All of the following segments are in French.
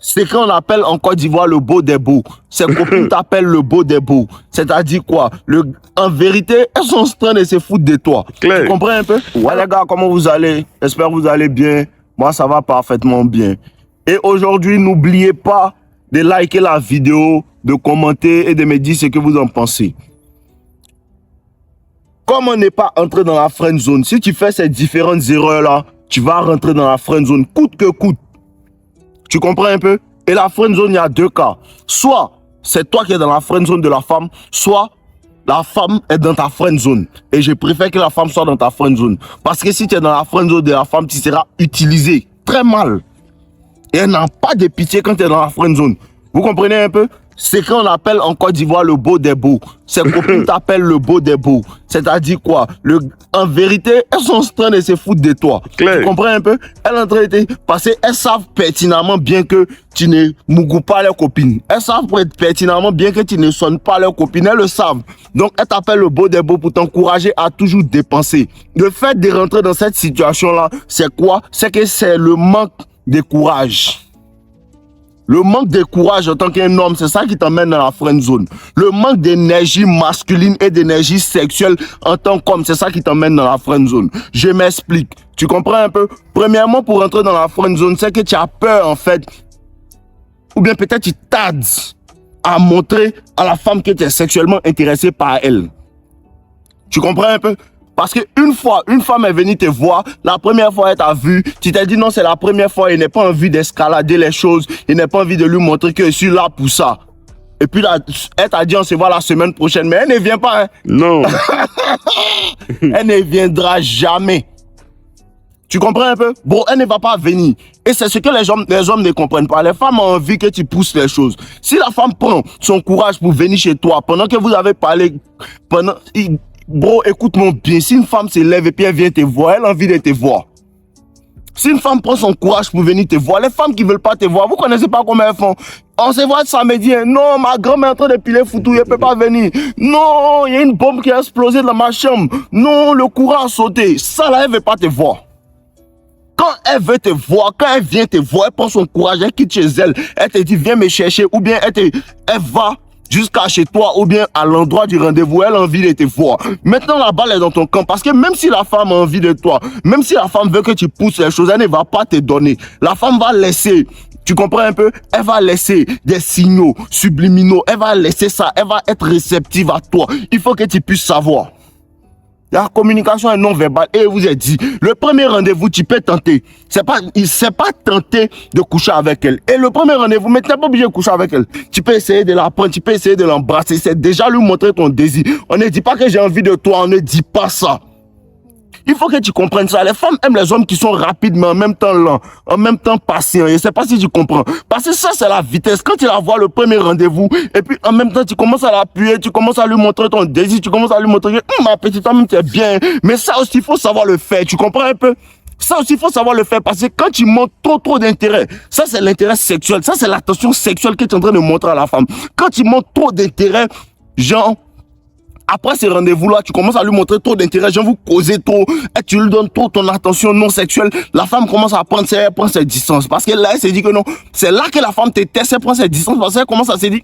C'est qu'on appelle en Côte d'Ivoire le beau des beaux. Ses copines t'appellent le beau des beaux. C'est-à-dire quoi? En vérité, elles sont en train de se foutre de toi. Claire. Tu comprends un peu? Ouais les gars, comment vous allez? J'espère que vous allez bien. Moi, ça va parfaitement bien. Et aujourd'hui, n'oubliez pas de liker la vidéo, de commenter et de me dire ce que vous en pensez. Comme on n'est pas entré dans la friend zone, si tu fais ces différentes erreurs-là, tu vas rentrer dans la friend zone coûte que coûte. Tu comprends un peu? Et la friend zone, il y a deux cas. Soit c'est toi qui es dans la friend zone de la femme, soit la femme est dans ta friend zone. Et je préfère que la femme soit dans ta friend zone. Parce que si tu es dans la friend zone de la femme, tu seras utilisé très mal. Et elle n'a pas de pitié quand tu es dans la friend zone. Vous comprenez un peu? C'est qu'on appelle en Côte d'Ivoire le beau des beaux. Ses copines t'appellent le beau des beaux. C'est-à-dire quoi? En vérité, elles sont en train de se foutre de toi. Claire. Tu comprends un peu? Elles sont en train de... Parce qu'elles savent pertinemment bien que tu ne mougoues pas leurs copines. Elles savent pertinemment bien que tu ne sonnes pas leurs copines. Elles le savent. Donc, elles t'appellent le beau des beaux pour t'encourager à toujours dépenser. Le fait de rentrer dans cette situation-là, c'est quoi? C'est que c'est le manque de courage. Le manque de courage en tant qu'un homme, c'est ça qui t'emmène dans la friend zone. Le manque d'énergie masculine et d'énergie sexuelle en tant qu'homme, c'est ça qui t'emmène dans la friend zone. Je m'explique. Tu comprends un peu? Premièrement, pour entrer dans la friend zone, c'est que tu as peur en fait. Ou bien peut-être tu tardes à montrer à la femme que tu es sexuellement intéressé par elle. Tu comprends un peu? Parce qu'une fois, une femme est venue te voir, la première fois elle t'a vu, tu t'es dit non, c'est la première fois, il n'a pas envie d'escalader les choses, il n'a pas envie de lui montrer que je suis là pour ça. Et puis là, elle t'a dit on se voit la semaine prochaine, mais elle ne vient pas. Hein. Non. Elle ne viendra jamais. Tu comprends un peu? Bon, elle ne va pas venir. Et c'est ce que les hommes ne comprennent pas. Les femmes ont envie que tu pousses les choses. Si la femme prend son courage pour venir chez toi, pendant que vous avez parlé, bro, écoute-moi bien. Si une femme se lève et puis elle vient te voir, elle a envie de te voir. Si une femme prend son courage pour venir te voir, les femmes qui ne veulent pas te voir, vous connaissez pas comment elles font. On se voit samedi, non, ma grand-mère est en train de piler foutu, elle ne peut pas venir. Non, il y a une bombe qui a explosé dans ma chambre. Non, le courant a sauté. Ça là, elle ne veut pas te voir. Quand elle veut te voir, quand elle vient te voir, elle prend son courage, elle quitte chez elle, elle te dit viens me chercher, ou bien elle va jusqu'à chez toi ou bien à l'endroit du rendez-vous, elle a envie de te voir. Maintenant, la balle est dans ton camp parce que même si la femme a envie de toi, même si la femme veut que tu pousses les choses, elle ne va pas te donner. La femme va laisser, tu comprends un peu? Elle va laisser des signaux subliminaux, elle va laisser ça, elle va être réceptive à toi. Il faut que tu puisses savoir. La communication est non verbale et vous ai dit, le premier rendez-vous, tu peux tenter. Il ne s'est pas tenté de coucher avec elle. Et le premier rendez-vous, mais tu n'es pas obligé de coucher avec elle. Tu peux essayer de la prendre, tu peux essayer de l'embrasser. C'est déjà lui montrer ton désir. On ne dit pas que j'ai envie de toi, on ne dit pas ça. Il faut que tu comprennes ça. Les femmes aiment les hommes qui sont rapides, mais en même temps lents, en même temps patients. Je ne sais pas si tu comprends. Parce que ça, c'est la vitesse. Quand tu la vois le premier rendez-vous, et puis en même temps, tu commences à l'appuyer, tu commences à lui montrer ton désir, tu commences à lui montrer que ma petite femme, tu es bien. Mais ça aussi, il faut savoir le faire. Tu comprends un peu? Ça aussi, il faut savoir le faire parce que quand tu montres trop d'intérêt, ça, c'est l'intérêt sexuel. Ça, c'est l'attention sexuelle que tu es en train de montrer à la femme. Quand tu montres trop d'intérêt, genre, après ces rendez-vous-là, tu commences à lui montrer trop d'intérêt, genre vous causez trop, et tu lui donnes trop ton attention non sexuelle, la femme commence à prendre ses distances. Parce que là, elle se dit que non, c'est là que la femme te teste, elle prend ses distances, parce qu'elle commence à se dire,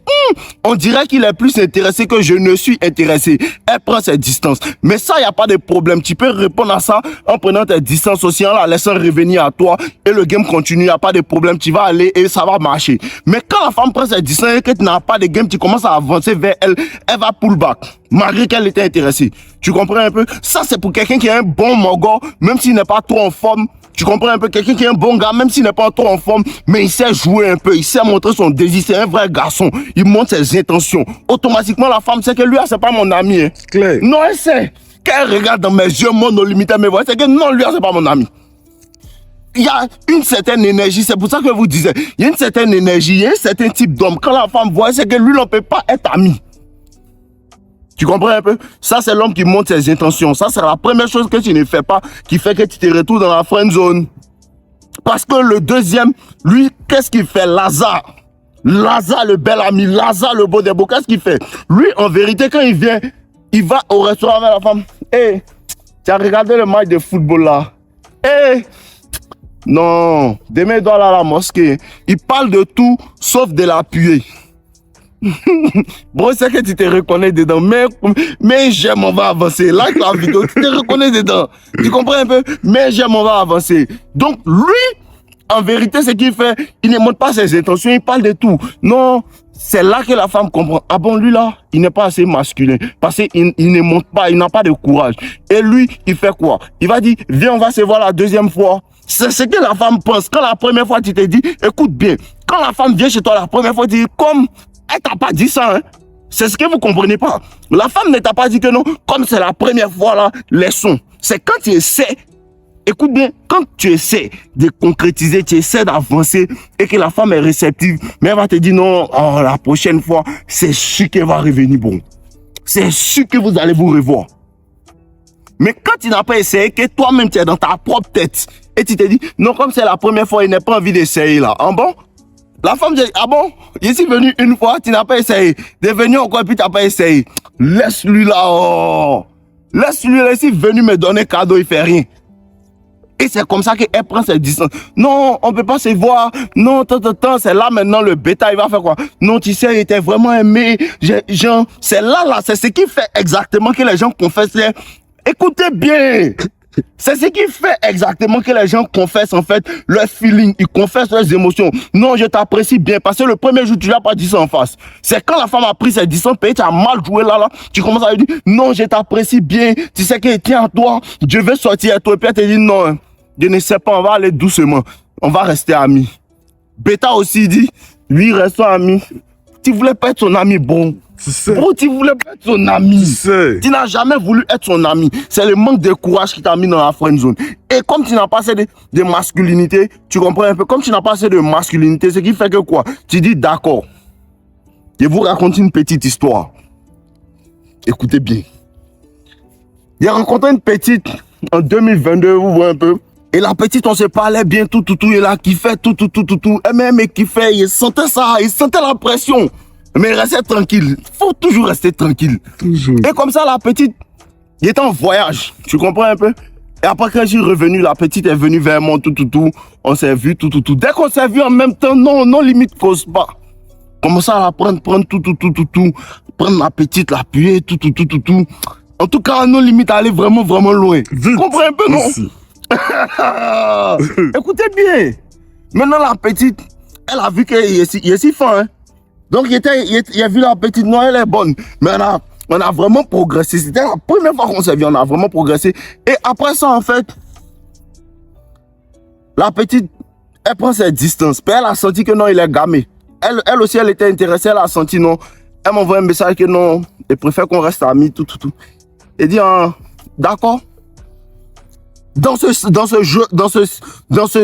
on dirait qu'il est plus intéressé que je ne suis intéressé. Elle prend ses distances. Mais ça, il n'y a pas de problème. Tu peux répondre à ça en prenant tes distances aussi, en la laissant revenir à toi, et le game continue, il n'y a pas de problème. Tu vas aller et ça va marcher. Mais quand la femme prend ses distances et que tu n'as pas de game, tu commences à avancer vers elle, elle va pull back. Malgré qu'elle était intéressée. Tu comprends un peu? Ça, c'est pour quelqu'un qui est un bon mogo, même s'il n'est pas trop en forme. Tu comprends un peu? Quelqu'un qui est un bon gars, même s'il n'est pas trop en forme, mais il sait jouer un peu, il sait montrer son désir, c'est un vrai garçon. Il montre ses intentions. Automatiquement, la femme sait que lui, c'est pas mon ami. Hein. Claire. Non, elle sait. Quand elle regarde dans mes yeux, mon no limité mes voix, c'est que non, lui, c'est pas mon ami. Il y a une certaine énergie, c'est pour ça que vous disiez, il y a une certaine énergie, il y a un certain type d'homme. Quand la femme voit, c'est que lui, on ne peut pas être ami. Tu comprends un peu? Ça, c'est l'homme qui montre ses intentions. Ça, c'est la première chose que tu ne fais pas qui fait que tu te retrouves dans la friend zone. Parce que le deuxième, lui, qu'est-ce qu'il fait? Lazare, le bel ami, Lazare, le beau des beaux, qu'est-ce qu'il fait? Lui, en vérité, quand il vient, il va au restaurant avec la femme. Hé, tu as regardé le match de football là? Hé, Non, demain, il doit aller à la mosquée. Il parle de tout, sauf de l'appuyer. Bon, c'est que tu te reconnais dedans, mais j'aime, on va avancer. Like la vidéo, tu te reconnais dedans. Tu comprends un peu? Mais j'aime, on va avancer. Donc, lui, en vérité, ce qu'il fait, il ne montre pas ses intentions, il parle de tout. Non, c'est là que la femme comprend. Ah bon, lui là, il n'est pas assez masculin. Parce qu'il ne montre pas, il n'a pas de courage. Et lui, il fait quoi? Il va dire, viens, on va se voir la deuxième fois. C'est ce que la femme pense. Quand la première fois, tu te dis, écoute bien. Quand la femme vient chez toi la première fois, tu dis, comme elle t'a pas dit ça, hein. C'est ce que vous comprenez pas. La femme ne t'a pas dit que non. Comme c'est la première fois là, laissons. C'est quand tu essaies. Écoute bien, quand tu essaies de concrétiser, tu essaies d'avancer et que la femme est réceptive, mais elle va te dire non, oh, la prochaine fois, c'est sûr qu'elle va revenir bon. C'est sûr que vous allez vous revoir. Mais quand tu n'as pas essayé, que toi-même tu es dans ta propre tête et tu te dis non, comme c'est la première fois, il n'a pas envie d'essayer là. En bon? La femme dit, ah bon, je suis venu une fois, tu n'as pas essayé. Tu es venu encore et puis tu n'as pas essayé. Laisse-lui là, oh. Laisse-lui là, il est venu me donner cadeau, il fait rien. Et c'est comme ça qu'elle prend ses distances. Non, on ne peut pas se voir. Non, c'est là maintenant le bêta, il va faire quoi? Non, tu sais, il était vraiment aimé. C'est là, c'est ce qui fait exactement que les gens confessent. Écoutez bien. C'est ce qui fait exactement que les gens confessent en fait leur feeling, ils confessent leurs émotions. Non, je t'apprécie bien parce que le premier jour, tu n'as pas dit ça en face. C'est quand la femme a pris ses distances, tu as mal joué là, tu commences à lui dire non, je t'apprécie bien, tu sais que tiens à toi, je veux sortir à toi. Et puis elle te dit non, je ne sais pas, on va aller doucement, on va rester amis. Beta aussi dit, oui, restons amis. Tu voulais pas être son ami, bon. Bro, tu voulais pas être son ami. Tu n'as jamais voulu être son ami. C'est le manque de courage qui t'a mis dans la friend zone. Et comme tu n'as pas assez de masculinité, tu comprends un peu, comme tu n'as pas assez de masculinité, ce qui fait que quoi? Tu dis d'accord. Je vous raconte une petite histoire. Écoutez bien. J'ai rencontré une petite en 2022, vous voyez un peu. Et la petite, on se parlait bien, tout. Il a kiffé, tout. Et même, il kiffait, il sentait ça, il sentait la pression. Mais restez tranquille. Faut toujours rester tranquille. Toujours. Et comme ça, la petite, il était en voyage. Tu comprends un peu? Et après, quand je suis revenu, la petite est venue vers moi, tout. On s'est vu, tout. Dès qu'on s'est vu en même temps, non, limite, cause pas. Commence à la prendre tout. Prendre la petite, l'appuyer, tout. En tout cas, non, limite, aller vraiment loin. Tu comprends un peu, non? Écoutez bien. Maintenant, la petite, elle a vu qu'il est si fin, hein. Donc, il a vu la petite, non, elle est bonne. Mais on a vraiment progressé. C'était la première fois qu'on s'est vu, on a vraiment progressé. Et après ça, en fait, la petite, elle prend ses distances. Puis elle a senti que non, il est gamé. Elle aussi, elle était intéressée, elle a senti non. Elle m'envoie un message que non, elle préfère qu'on reste amis, tout. Elle dit, d'accord. Dans ce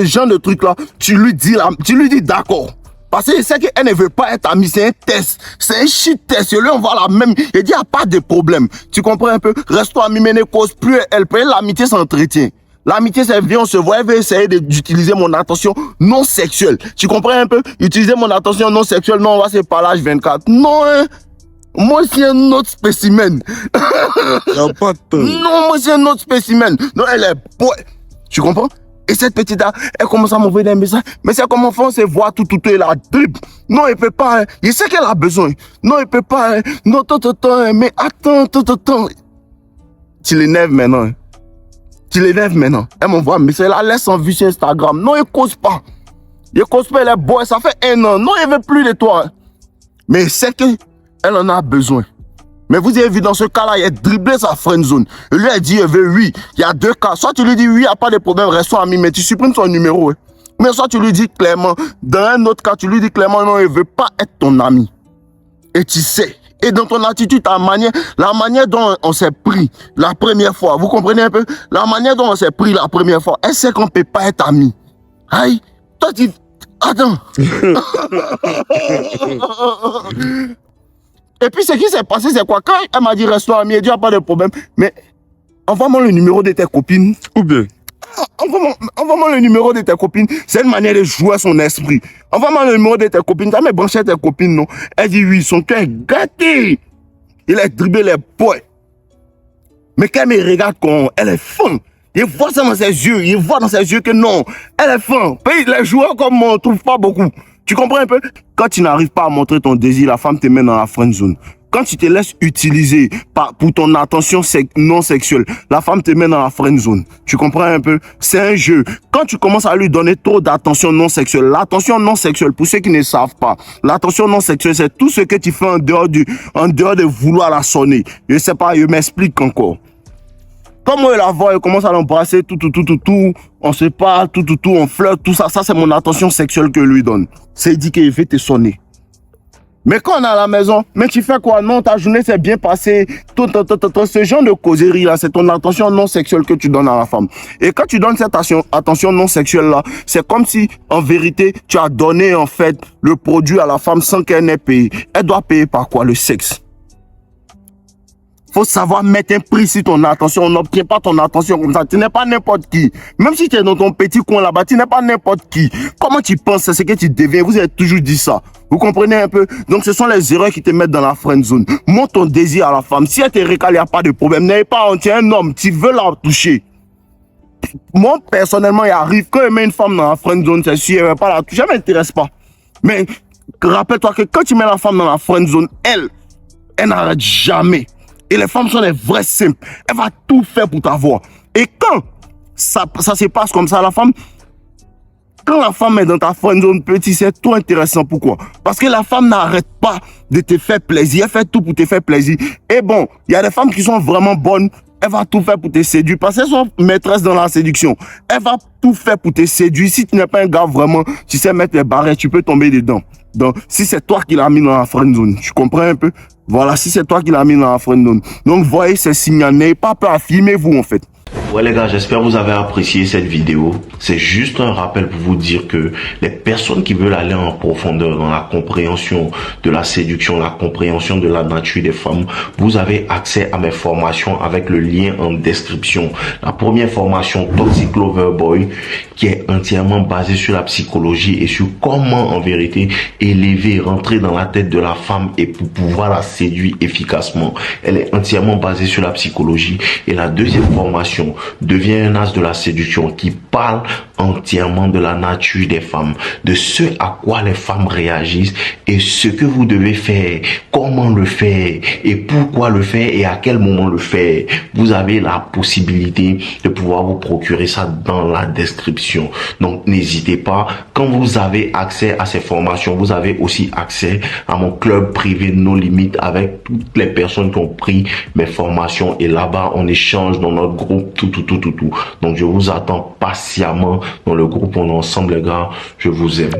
genre de truc-là, tu lui dis d'accord. Parce que c'est qu'elle ne veut pas être amie, c'est un test. C'est un shit test. Et lui, on voit la même. Il dit, il n'y a pas de problème. Tu comprends un peu? Reste-toi amie, mais ne cause plus. Elle peut. L'amitié s'entretient. L'amitié, c'est viens, on se voit. Elle veut essayer d'utiliser mon attention non sexuelle. Tu comprends un peu? Utiliser mon attention non sexuelle. Non, on va se parler H24. Non, hein. Moi, c'est un autre spécimen. Non, moi, c'est un autre spécimen. Non, elle est boy. Tu comprends? Et cette petite-là, elle commence à m'envoyer des messages. Mais c'est comme enfant, on se voit tout, et la drip. Non, elle peut pas. Hein. Il sait qu'elle a besoin. Non, elle peut pas. Hein. Non, mais attends. Tu l'énerves maintenant. Hein. Elle m'envoie un message. Elle la laisse en vue sur Instagram. Non, il cause pas. Elle est boy. Ça fait 1 an. Non, il veut plus de toi. Hein. Mais c'est que elle en a besoin. Mais vous avez vu dans ce cas-là, il a dribblé sa friend zone. Il lui a dit, il veut oui. Il y a 2 cas. Soit tu lui dis oui, il n'y a pas de problème, restons amis, mais tu supprimes son numéro. Hein. Mais soit tu lui dis clairement, dans un autre cas, tu lui dis clairement, non, il ne veut pas être ton ami. Et tu sais. Et dans ton attitude, la manière dont on s'est pris la première fois, vous comprenez un peu? La manière dont on s'est pris la première fois, elle sait qu'on ne peut pas être amis. Aïe, toi tu... Attends. Et puis, ce qui s'est passé, c'est quoi? Quand elle m'a dit, restons amis, elle dit, il n'y a pas de problème. Mais, envoie-moi le numéro de tes copines. Ou bien? Envoie-moi le numéro de tes copines. C'est une manière de jouer à son esprit. Envoie-moi le numéro de tes copines. Tu as mes branché tes copines, non? Elle dit, oui, son cœur est gâté. Il a dribblé les boys. Mais quand elle me regarde, elle est fin. Il voit ça dans ses yeux. Il voit dans ses yeux que non, elle est fin. Les joueurs comme moi, on ne trouve pas beaucoup. Tu comprends un peu? Quand tu n'arrives pas à montrer ton désir, la femme te met dans la friend zone. Quand tu te laisses utiliser pour ton attention non sexuelle, la femme te met dans la friend zone. Tu comprends un peu? C'est un jeu. Quand tu commences à lui donner trop d'attention non sexuelle, l'attention non sexuelle, pour ceux qui ne savent pas, l'attention non sexuelle, c'est tout ce que tu fais en dehors de vouloir la sonner. Je sais pas, je m'explique encore. Comme moi, la voix, elle commence à l'embrasser, tout, on se parle, tout, on flirte, tout ça. Ça, c'est mon attention sexuelle que je lui donne. C'est dit qu'il veut te sonner. Mais quand on est à la maison, mais tu fais quoi? Non, ta journée s'est bien passée. Ce genre de causerie là, c'est ton attention non sexuelle que tu donnes à la femme. Et quand tu donnes cette attention non sexuelle là, c'est comme si, en vérité, tu as donné en fait le produit à la femme sans qu'elle n'ait payé. Elle doit payer par quoi? Le sexe. Faut savoir mettre un prix sur ton attention. On n'obtient pas ton attention comme ça. Tu n'es pas n'importe qui. Même si tu es dans ton petit coin là-bas, tu n'es pas n'importe qui. Comment tu penses, c'est ce que tu deviens. Vous avez toujours dit ça. Vous comprenez un peu? Donc, ce sont les erreurs qui te mettent dans la friend zone. Montre ton désir à la femme. Si elle te récale, il n'y a pas de problème. N'ayez pas honte. Tu es un homme. Tu veux la toucher. Moi, personnellement, il arrive quand je mets une femme dans la friend zone, c'est sûr, elle ne va pas la toucher. Ça ne m'intéresse pas. Mais rappelle-toi que quand tu mets la femme dans la friend zone, elle n'arrête jamais. Et les femmes sont des vrais simples. Elle va tout faire pour t'avoir. Et quand ça se passe comme ça, quand la femme est dans ta friend zone, petit, c'est tout intéressant. Pourquoi? Parce que la femme n'arrête pas de te faire plaisir. Elle fait tout pour te faire plaisir. Et bon, il y a des femmes qui sont vraiment bonnes. Elle va tout faire pour te séduire. Parce qu'elles sont maîtresses dans la séduction. Elle va tout faire pour te séduire. Si tu n'es pas un gars vraiment, tu sais mettre les barrières, tu peux tomber dedans. Donc, si c'est toi qui l'as mis dans la friend zone, tu comprends un peu? Voilà, si c'est toi qui l'as mis dans la friend zone. Donc, voyez ces signaux. N'ayez pas peur, filmez-vous en fait. Ouais les gars, j'espère que vous avez apprécié cette vidéo. C'est juste un rappel pour vous dire que les personnes qui veulent aller en profondeur dans la compréhension de la séduction, la compréhension de la nature des femmes, vous avez accès à mes formations avec le lien en description. La première formation, Toxic Lover Boy, qui est entièrement basée sur la psychologie et sur comment en vérité élever, rentrer dans la tête de la femme et pour pouvoir la séduire efficacement. Elle est entièrement basée sur la psychologie. Et la deuxième formation, devient un as de la séduction qui parle entièrement de la nature des femmes, de ce à quoi les femmes réagissent et ce que vous devez faire, comment le faire et pourquoi le faire et à quel moment le faire. Vous avez la possibilité de pouvoir vous procurer ça dans la description. Donc n'hésitez pas, quand vous avez accès à ces formations, vous avez aussi accès à mon club privé No Limites avec toutes les personnes qui ont pris mes formations et là-bas on échange dans notre groupe tout. Donc je vous attends patiemment dans le groupe. On est ensemble les gars, je vous aime.